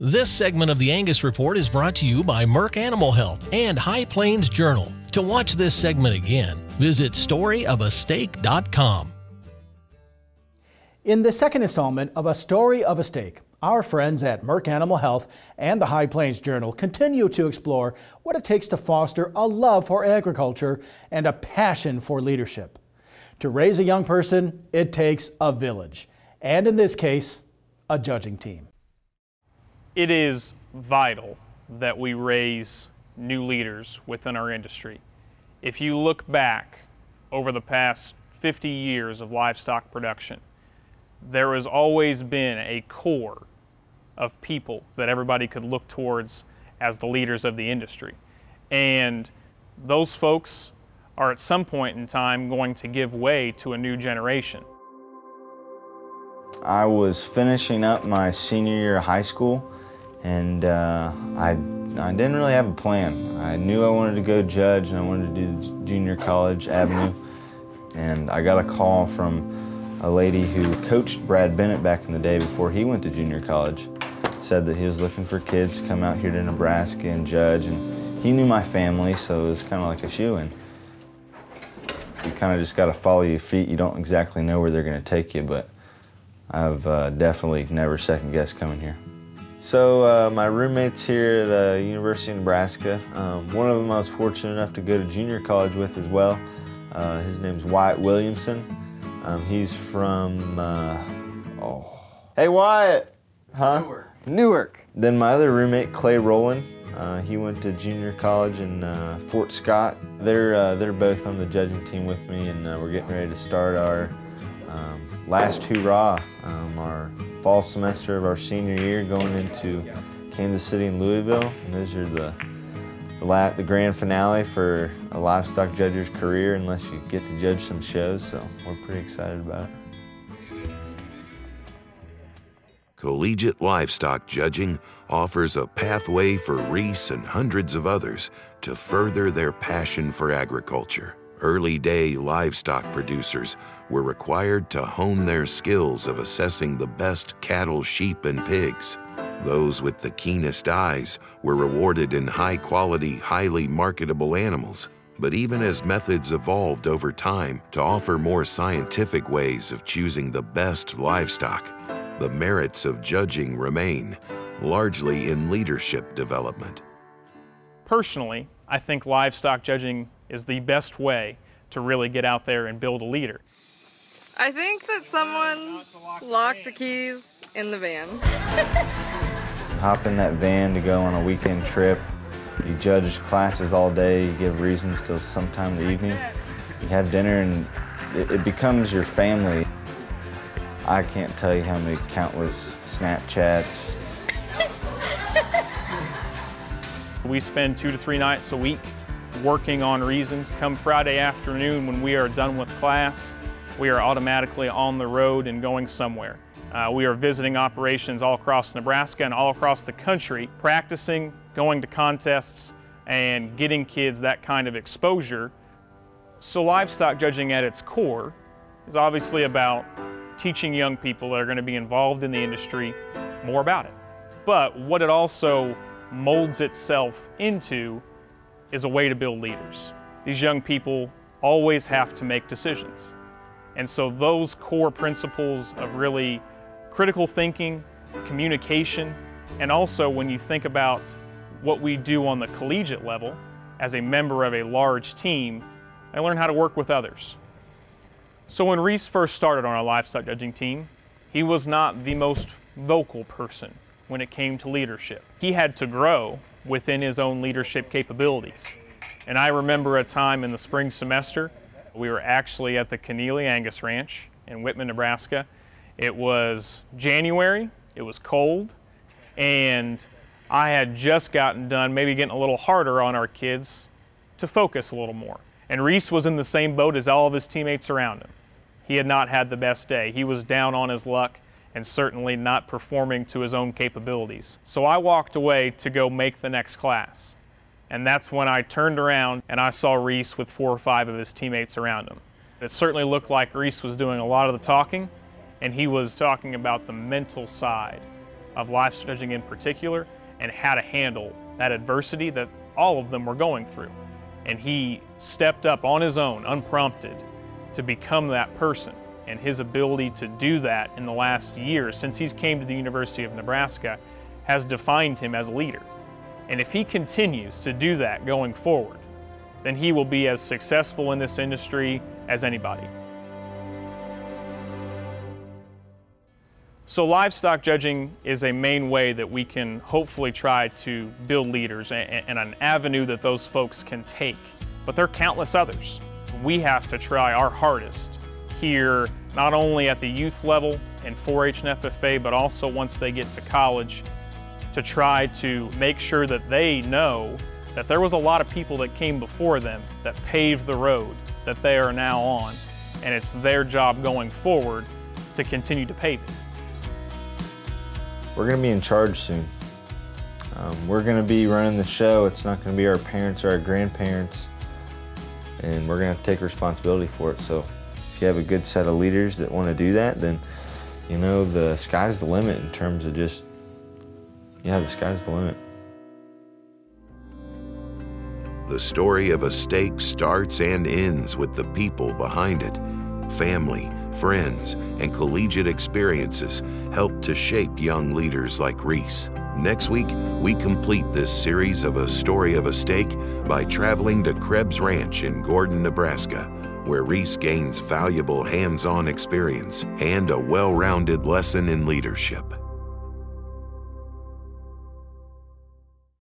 This segment of the Angus Report is brought to you by Merck Animal Health and High Plains Journal. To watch this segment again, visit storyofasteak.com. In the second installment of A Story of a Steak, our friends at Merck Animal Health and the High Plains Journal continue to explore what it takes to foster a love for agriculture and a passion for leadership. To raise a young person, it takes a village, and in this case, a judging team. It is vital that we raise new leaders within our industry. If you look back over the past 50 years of livestock production, there has always been a core of people that everybody could look towards as the leaders of the industry. And those folks are at some point in time going to give way to a new generation. I was finishing up my senior year of high school, and I didn't really have a plan. I knew I wanted to go judge and I wanted to do the junior college avenue. And I got a call from a lady who coached Brad Bennett back in the day before he went to junior college. Said that he was looking for kids to come out here to Nebraska and judge, and he knew my family, so it was kind of like a shoo-in. You kind of just got to follow your feet. You don't exactly know where they're going to take you, but I've definitely never second-guessed coming here. So my roommates here at the University of Nebraska, one of them I was fortunate enough to go to junior college with as well. His name's Wyatt Williamson. He's from, Hey Wyatt! Huh? Newark. Then my other roommate, Clay Rowland, he went to junior college in Fort Scott. They're both on the judging team with me, and we're getting ready to start our last hurrah, our fall semester of our senior year, going into Kansas City and Louisville. And those are the grand finale for a livestock judger's career, unless you get to judge some shows, so we're pretty excited about it. Collegiate livestock judging offers a pathway for Reese and hundreds of others to further their passion for agriculture. Early-day livestock producers were required to hone their skills of assessing the best cattle, sheep, and pigs. Those with the keenest eyes were rewarded in high-quality, highly marketable animals. But even as methods evolved over time to offer more scientific ways of choosing the best livestock, the merits of judging remain, largely in leadership development. Personally, I think livestock judging is the best way to really get out there and build a leader. I think that someone locked the keys in the van. Hop in that van to go on a weekend trip. You judge classes all day, you give reasons till sometime in the evening. You have dinner and it becomes your family. I can't tell you how many countless Snapchats. We spend 2 to 3 nights a week working on reasons. Come Friday afternoon, when we are done with class, we are automatically on the road and going somewhere. We are visiting operations all across Nebraska and all across the country, practicing, going to contests, and getting kids that kind of exposure. So livestock judging at its core is obviously about teaching young people that are going to be involved in the industry more about it. But what it also molds itself into is a way to build leaders. These young people always have to make decisions. And so those core principles of really critical thinking, communication, and also when you think about what we do on the collegiate level as a member of a large team, I learn how to work with others. So when Reese first started on our livestock judging team, he was not the most vocal person when it came to leadership. He had to grow within his own leadership capabilities. And I remember a time in the spring semester, we were actually at the Keneally Angus Ranch in Whitman, Nebraska. It was January, it was cold, and I had just gotten done maybe getting a little harder on our kids to focus a little more. And Reese was in the same boat as all of his teammates around him. He had not had the best day. He was down on his luck and certainly not performing to his own capabilities. So I walked away to go make the next class. And that's when I turned around and I saw Reese with 4 or 5 of his teammates around him. It certainly looked like Reese was doing a lot of the talking, and he was talking about the mental side of livestock judging in particular, and how to handle that adversity that all of them were going through. And he stepped up on his own, unprompted, to become that person. And his ability to do that in the last year, since he's came to the University of Nebraska, has defined him as a leader. And if he continues to do that going forward, then he will be as successful in this industry as anybody. So livestock judging is a main way that we can hopefully try to build leaders and an avenue that those folks can take. But there are countless others. We have to try our hardest here, not only at the youth level in 4-H and FFA, but also once they get to college, to try to make sure that they know that there was a lot of people that came before them that paved the road that they are now on, and it's their job going forward to continue to pave it. We're going to be in charge soon. We're going to be running the show. It's not going to be our parents or our grandparents, and we're going to take responsibility for it. So if you have a good set of leaders that want to do that, then you know the sky's the limit in terms of just, yeah, the sky's the limit. The story of a stake starts and ends with the people behind it. Family, friends, and collegiate experiences help to shape young leaders like Reese. Next week, we complete this series of A Story of a Stake by traveling to Krebs Ranch in Gordon, Nebraska, where Reese gains valuable hands-on experience and a well-rounded lesson in leadership.